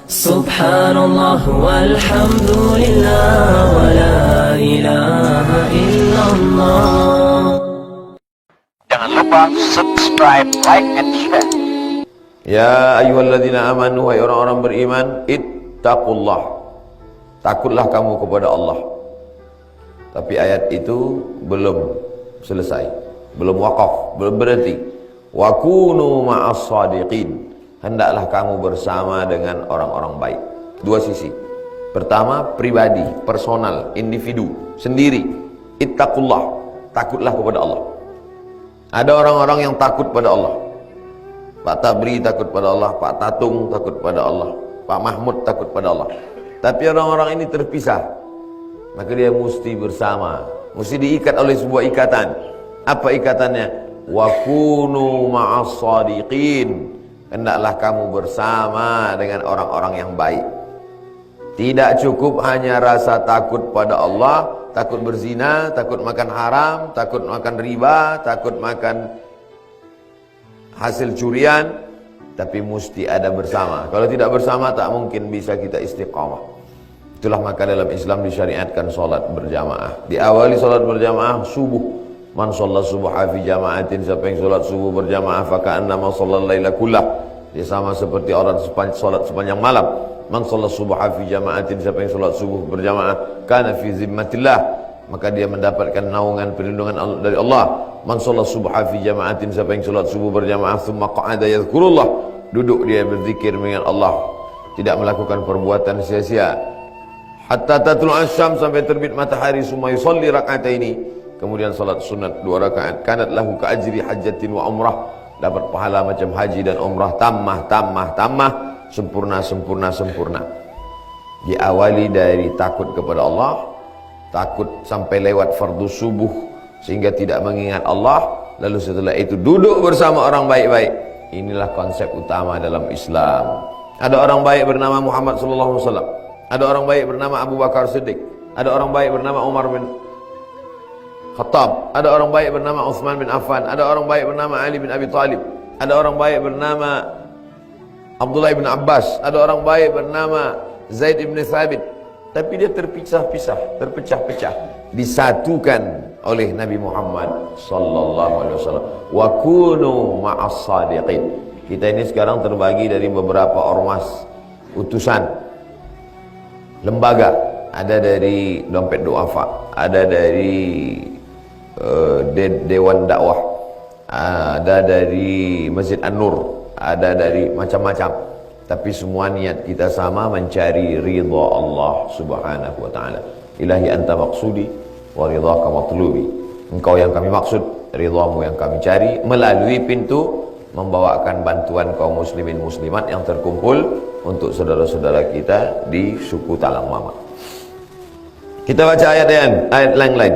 Subhanallah walhamdulillah wa la ilaha illallah. Jangan lupa subscribe, like, and share. Ya ayyuhalladzina amanu, wahai orang-orang beriman, ittaqullah. Takutlah kamu kepada Allah. Tapi ayat itu belum selesai, belum wakaf, belum berhenti. Wa kunu ma'as shadiqin. Hendaklah kamu bersama dengan orang-orang baik. Dua sisi. Pertama, pribadi, personal, individu, sendiri. Ittaqullah. Takutlah kepada Allah. Ada orang-orang yang takut pada Allah. Pak Tabri takut pada Allah, Pak Tatung takut pada Allah, Pak Mahmud takut pada Allah. Tapi orang-orang ini terpisah. Maka dia mesti bersama, mesti diikat oleh sebuah ikatan. Apa ikatannya? Wa kunu ma'as shadiqin. Hendaklah kamu bersama dengan orang-orang yang baik. Tidak cukup hanya rasa takut pada Allah, takut berzina, takut makan haram, takut makan riba, takut makan hasil curian, tapi mesti ada bersama. Kalau tidak bersama tak mungkin bisa kita istiqamah. Itulah maka dalam Islam disyariatkan salat berjamaah. Diawali salat berjamaah subuh. Man shalla subuha fi jama'atin, siapa yang salat subuh berjamaah faka'annama shallal laila kullah. Dia sama seperti orang salat sepanjang malam. Man shalla subuha fi jama'atin, siapa yang salat subuh berjamaah kana fi zimmatillah, maka dia mendapatkan naungan perlindungan dari Allah. Man shalla subuha fi jama'atin, siapa yang salat subuh berjamaah thumma qa'ada yadhkurullah, duduk dia berzikir mengingat Allah, tidak melakukan perbuatan sia-sia. Hatta tatlu asyam, sampai terbit matahari. Summa yusalli rak'ataini, kemudian salat sunat 2 rakaat. Kanat lahu ka ajri hajjatin wa umrah, dapat pahala macam haji dan umrah. Tammah, sempurna. Diawali dari takut kepada Allah, takut sampai lewat fardu subuh sehingga tidak mengingat Allah. Lalu setelah itu duduk bersama orang baik-baik. Inilah konsep utama dalam Islam. Ada orang baik bernama Muhammad sallallahu alaihi wasallam. Ada orang baik bernama Abu Bakar Siddiq. Ada orang baik bernama Umar bin Khattab. Ada orang baik bernama Utsman bin Affan. Ada orang baik bernama Ali bin Abi Thalib. Ada orang baik bernama Abdullah bin Abbas. Ada orang baik bernama Zaid bin Thabit. Tapi dia terpecah-pecah. Disatukan oleh Nabi Muhammad sallallahu alaihi wasallam. Wa kunu ma'as shadiqin. Kita ini sekarang terbagi dari beberapa ormas, utusan, lembaga. Ada dari Dompet Duafa, ada dari Dewan Dakwah, ada dari Masjid An-Nur, ada dari macam-macam. Tapi semua niat kita sama, mencari ridha Allah subhanahu wa ta'ala. Ilahi anta maksudi wa ridhaka matlubi. Engkau yang kami maksud, ridhamu yang kami cari, melalui pintu membawakan bantuan kaum muslimin muslimat yang terkumpul untuk saudara-saudara kita di suku Talang Mama. Kita baca ayat lain.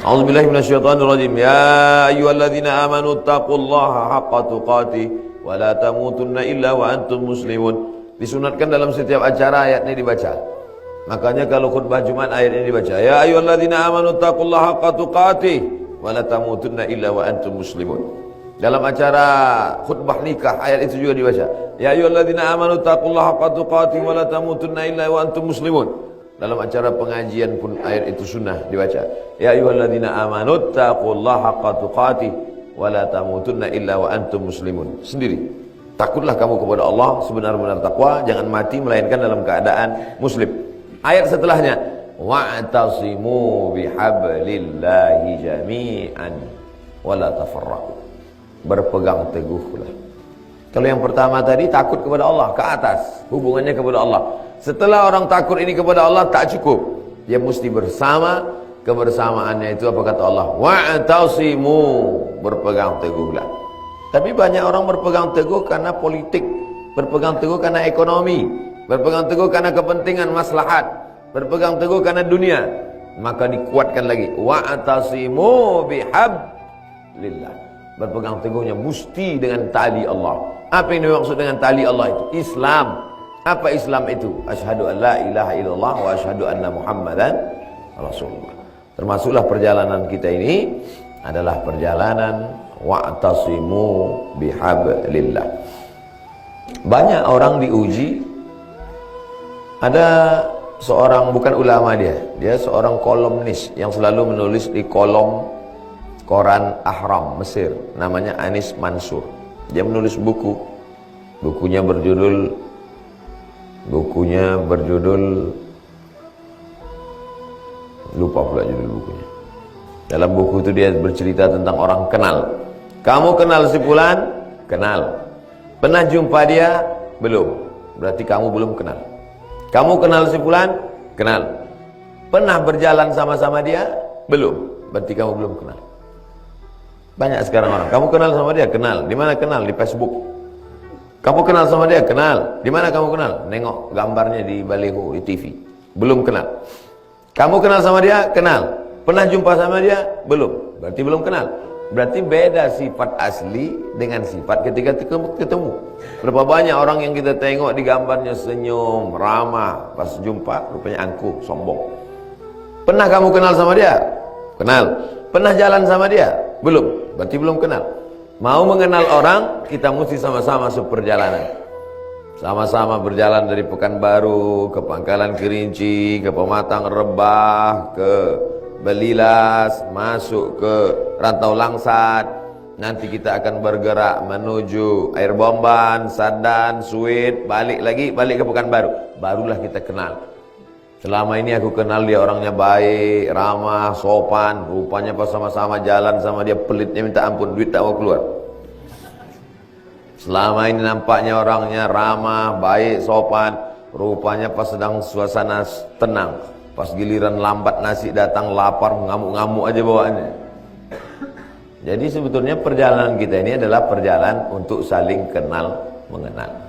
A'udzubillahi minasyaitonirrajim. Ya ayyuhalladzina amanu taqullaha haqqa tuqatih wa la tamutunna illa wa antum muslimun. Disunatkan dalam setiap acara ayat ini dibaca. Makanya kalau khutbah Jumat ayat ini dibaca. Ya ayyuhalladzina amanu taqullaha haqqa tuqatih wa la tamutunna illa wa antum muslimun. Dalam acara khutbah nikah ayat itu juga dibaca. Ya ayyuhalladzina amanu taqullaha haqqa tuqatih wa la tamutunna illa wa antum muslimun. Dalam acara pengajian pun ayat itu sunnah dibaca. Ya ayyuhalladzina amanu taqullaha haqqa tuqatih wa la tamutunna illa wa antum muslimun. Sendiri. Takutlah kamu kepada Allah sebenar-benar takwa, jangan mati melainkan dalam keadaan muslim. Ayat setelahnya, wa'tasimu bihablillahi jami'an wa la tafarraqu. Berpegang teguhlah. Kalau yang pertama tadi takut kepada Allah, ke atas, hubungannya kepada Allah. Setelah orang takut ini kepada Allah tak cukup, dia mesti bersama. Kebersamaannya itu apa kata Allah? Wa'tasimu, berpegang teguhlah. Tapi banyak orang berpegang teguh karena politik, berpegang teguh karena ekonomi, berpegang teguh karena kepentingan maslahat, berpegang teguh karena dunia. Maka dikuatkan lagi, wa'tasimu bihablillah. Berpegang teguhnya mesti dengan tali Allah. Apa yang dimaksud dengan tali Allah itu? Islam. Apa Islam itu? Asyhadu an la ilaha illallah wa asyhadu anna Muhammadan Rasulullah. Termasuklah perjalanan kita ini adalah perjalanan wa'tasimu bihablillah. Banyak orang diuji Ada seorang, bukan ulama dia seorang kolumnis yang selalu menulis di kolom koran Ahram Mesir, namanya Anis Mansur. Dia menulis bukunya berjudul lupa pula judul bukunya. Dalam buku itu dia bercerita tentang orang kenal. Kamu kenal si fulan? Kenal. Pernah jumpa dia? Belum. Berarti kamu belum kenal. Kamu kenal si fulan? Kenal. Pernah berjalan sama-sama dia? Belum. Berarti kamu belum kenal. Banyak sekarang orang, kamu kenal sama dia? Kenal. Di mana kenal? Di Facebook. Kamu kenal sama dia? Kenal. Di mana kamu kenal? Nengok gambarnya di baliho di TV. Belum kenal. Kamu kenal sama dia? Kenal. Pernah jumpa sama dia? Belum. Berarti belum kenal. Berarti beda sifat asli dengan sifat ketika ketemu. Berapa banyak orang yang kita tengok di gambarnya senyum, ramah, pas jumpa rupanya angkuh, sombong. Pernah kamu kenal sama dia? Kenal. Pernah jalan sama dia? Belum. Berarti belum kenal. Mau mengenal orang, kita mesti sama-sama seperjalanan. Sama-sama berjalan dari Pekanbaru ke Pangkalan Kerinci, ke Pematang Rebah, ke Belilas, masuk ke Rantau Langsat. Nanti kita akan bergerak menuju Air Bomban, Sadan, Suit, balik ke Pekanbaru. Barulah kita kenal. Selama ini aku kenal dia orangnya baik, ramah, sopan. Rupanya pas sama-sama jalan sama dia pelitnya minta ampun, duit tak mau keluar. Selama ini nampaknya orangnya ramah, baik, sopan. Rupanya pas sedang suasana tenang, pas giliran lambat nasi datang, lapar, ngamuk-ngamuk aja bawaannya. Jadi sebetulnya perjalanan kita ini adalah perjalanan untuk saling kenal mengenal.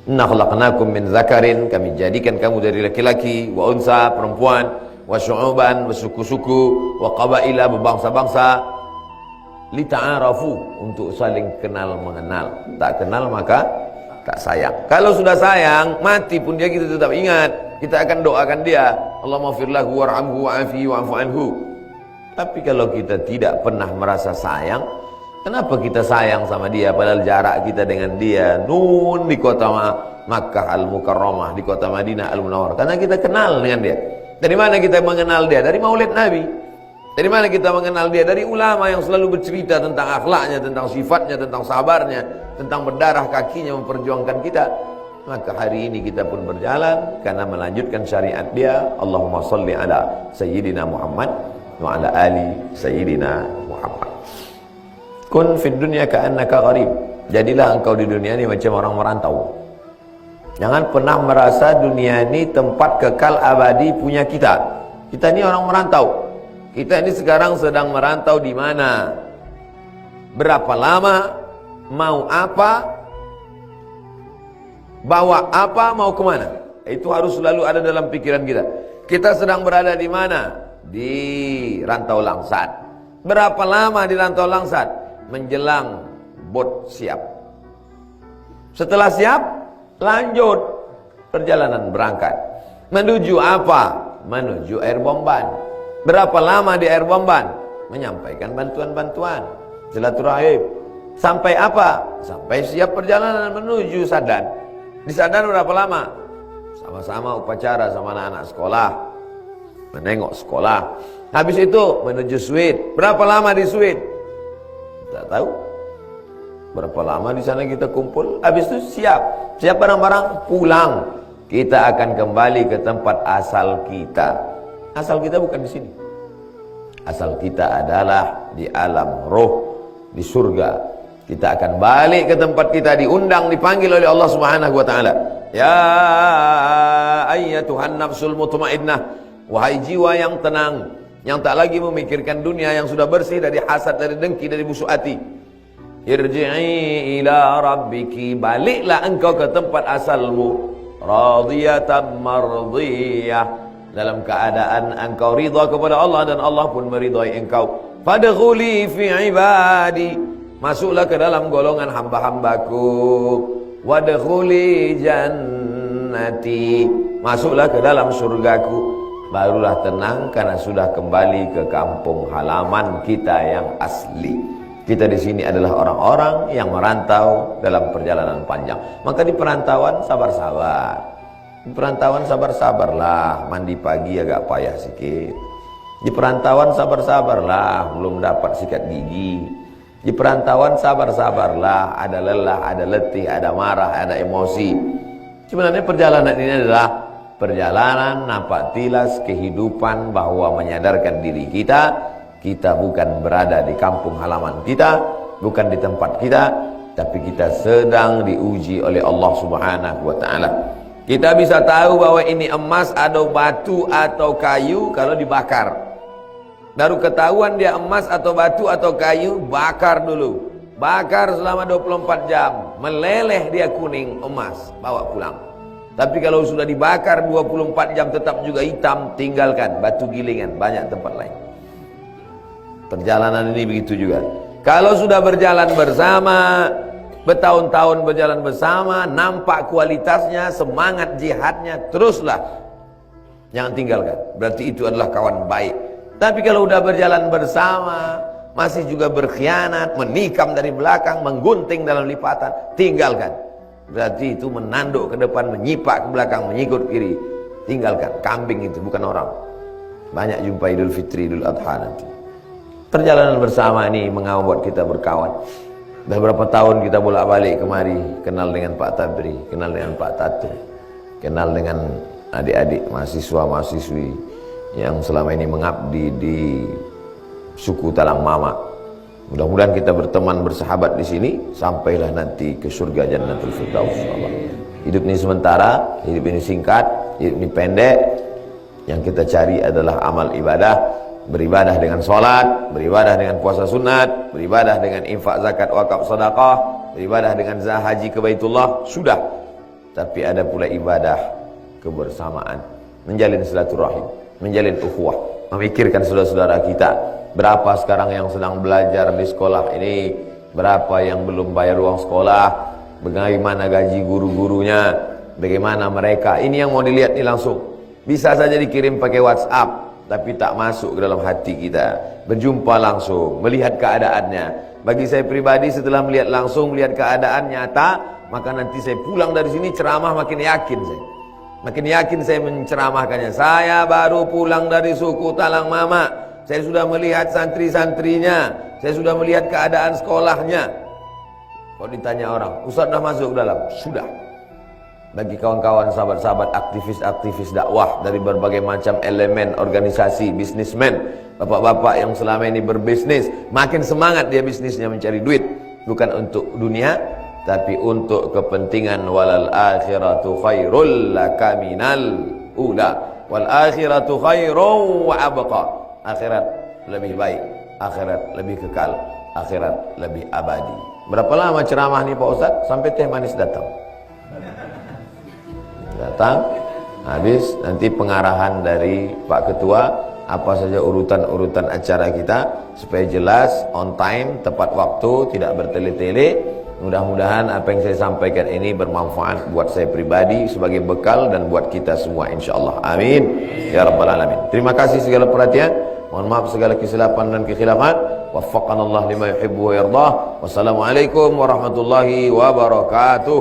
Inna khalaqnakum min zakarin, kami jadikan kamu dari laki-laki, wa unsa, perempuan, wa syu'uban, bersuku-suku, wa qabaila, berbangsa-bangsa, lita'arafu, untuk saling kenal mengenal. Tak kenal maka tak sayang. Kalau sudah sayang, mati pun dia kita tetap ingat. Kita akan doakan dia, Allahumma ighfir lahu warhamhu wa'afihi wa'fu anhu. Tapi kalau kita tidak pernah merasa sayang, kenapa kita sayang sama dia padahal jarak kita dengan dia nun di kota Makkah Al-Mukarramah, di kota Madinah Al-Munawwarah? Karena kita kenal dengan dia. Dari mana kita mengenal dia? Dari maulid Nabi. Dari mana kita mengenal dia? Dari ulama yang selalu bercerita tentang akhlaknya, tentang sifatnya, tentang sabarnya, tentang berdarah kakinya memperjuangkan kita. Maka hari ini kita pun berjalan karena melanjutkan syariat dia. Allahumma salli ala Sayyidina Muhammad wa ala ali Sayyidina Muhammad. Kun fid dunya ka'annaka gharib. Jadilah engkau di dunia ini macam orang merantau. Jangan pernah merasa dunia ini tempat kekal abadi punya kita. Kita ini orang merantau. Kita ini sekarang sedang merantau di mana? Berapa lama? Mau apa? Bawa apa? Mau kemana? Itu harus selalu ada dalam pikiran kita. Kita sedang berada di mana? Di Rantau Langsat. Berapa lama di Rantau Langsat? Menjelang bot siap. Setelah siap, lanjut perjalanan berangkat. Menuju apa? Menuju Air Bomban. Berapa lama di Air Bomban? Menyampaikan bantuan-bantuan, silaturahim. Sampai apa? Sampai siap perjalanan menuju Sadan. Di Sadan berapa lama? Sama-sama upacara sama anak-anak sekolah, menengok sekolah. Habis itu menuju Suit. Berapa lama di Suit? Tak tahu. Berapa lama di sana kita kumpul. Habis itu siap barang-barang, pulang. Kita akan kembali ke tempat asal kita. Asal kita bukan di sini. Asal kita adalah di alam roh, di surga. Kita akan balik ke tempat kita, diundang, dipanggil oleh Allah Subhanahu wa taala. Ya ayyatuhan nafsul mutmainnah, wahai jiwa yang tenang, yang tak lagi memikirkan dunia, yang sudah bersih dari hasad, dari dengki, dari busuk hati. Irji'i ila rabbiki, baliklah engkau ke tempat asalmu, radiyatan mardiyah, dalam keadaan engkau ridha kepada Allah dan Allah pun meridhai engkau. Fadkhuli fi ibadi, masuklah ke dalam golongan hamba-hambaku. Wadkhuli jannati, masuklah ke dalam surgaku. Barulah tenang karena sudah kembali ke kampung halaman kita yang asli. Kita di sini adalah orang-orang yang merantau dalam perjalanan panjang. Maka di perantauan sabar-sabar. Di perantauan sabar-sabarlah, mandi pagi agak payah sikit. Di perantauan sabar-sabarlah, belum dapat sikat gigi. Di perantauan sabar-sabarlah, ada lelah, ada letih, ada marah, ada emosi. Sebenarnya perjalanan ini adalah perjalanan nampak tilas kehidupan, bahwa menyadarkan diri kita, kita bukan berada di kampung halaman kita, bukan di tempat kita, tapi kita sedang diuji oleh Allah Subhanahu wa ta'ala. Kita bisa tahu bahwa ini emas atau batu atau kayu kalau dibakar. Baru ketahuan dia emas atau batu atau kayu, bakar dulu. Bakar selama 24 jam, meleleh dia kuning emas, bawa pulang. Tapi kalau sudah dibakar 24 jam tetap juga hitam, tinggalkan, batu gilingan, banyak tempat lain. Perjalanan ini begitu juga. Kalau sudah berjalan bersama, bertahun-tahun berjalan bersama, nampak kualitasnya, semangat jihadnya, teruslah, jangan tinggalkan. Berarti itu adalah kawan baik. Tapi kalau sudah berjalan bersama, masih juga berkhianat, menikam dari belakang, menggunting dalam lipatan, tinggalkan. Berarti itu menanduk ke depan, menyipak ke belakang, menyikut kiri, tinggalkan. Kambing itu bukan orang. Banyak jumpa Idul Fitri, Idul Adha nanti. Perjalanan bersama ini membuat kita berkawan. Dah berapa tahun kita bolak-balik kemari, kenal dengan Pak Tabri, kenal dengan Pak Tatu, kenal dengan adik-adik mahasiswa-mahasiswi yang selama ini mengabdi di suku Talang Mama. Mudah-mudahan kita berteman, bersahabat di sini sampailah nanti ke surga Jannatul Firdaus. Hidup ini sementara, hidup ini singkat, hidup ini pendek. Yang kita cari adalah amal ibadah. Beribadah dengan sholat, beribadah dengan puasa sunat, beribadah dengan infak zakat wakaf sedekah, beribadah dengan haji ke Baitullah, sudah. Tapi ada pula ibadah kebersamaan, menjalin silaturahim, menjalin ukhuwah, memikirkan saudara-saudara kita. Berapa sekarang yang sedang belajar di sekolah ini, berapa yang belum bayar uang sekolah, bagaimana gaji guru-gurunya, bagaimana mereka. Ini yang mau dilihat nih langsung. Bisa saja dikirim pakai WhatsApp, tapi tak masuk ke dalam hati kita. Berjumpa langsung, melihat keadaannya. Bagi saya pribadi, setelah melihat langsung, melihat keadaan nyata, maka nanti saya pulang dari sini ceramah makin yakin saya. Makin yakin saya menceramahkannya. Saya baru pulang dari suku Talang Mama, saya sudah melihat santri-santrinya, saya sudah melihat keadaan sekolahnya. Kalau ditanya orang, Ustaz dah masuk ke dalam? Sudah. Bagi kawan-kawan, sahabat-sahabat, aktivis-aktivis dakwah dari berbagai macam elemen organisasi, bisnismen, bapak-bapak yang selama ini berbisnis, makin semangat dia bisnisnya mencari duit, bukan untuk dunia, tapi untuk kepentingan walal akhiratu khairul laka minal ula wal akhiratu khairun wa abqa. Akhirat lebih baik, akhirat lebih kekal, akhirat lebih abadi. Berapa lama ceramah nih Pak Ustaz? Sampai teh manis datang. Datang, habis nanti pengarahan dari Pak Ketua, apa saja urutan-urutan acara kita, supaya jelas, on time, tepat waktu, tidak bertele-tele. Mudah-mudahan apa yang saya sampaikan ini bermanfaat buat saya pribadi sebagai bekal dan buat kita semua insyaallah. Amin ya rabbal alamin. Terima kasih segala perhatian. Mohon maaf segala kesilapan dan kekhilafan. Waffaqanallah lima yuhibbu wa yardah. Wassalamualaikum warahmatullahi wabarakatuh.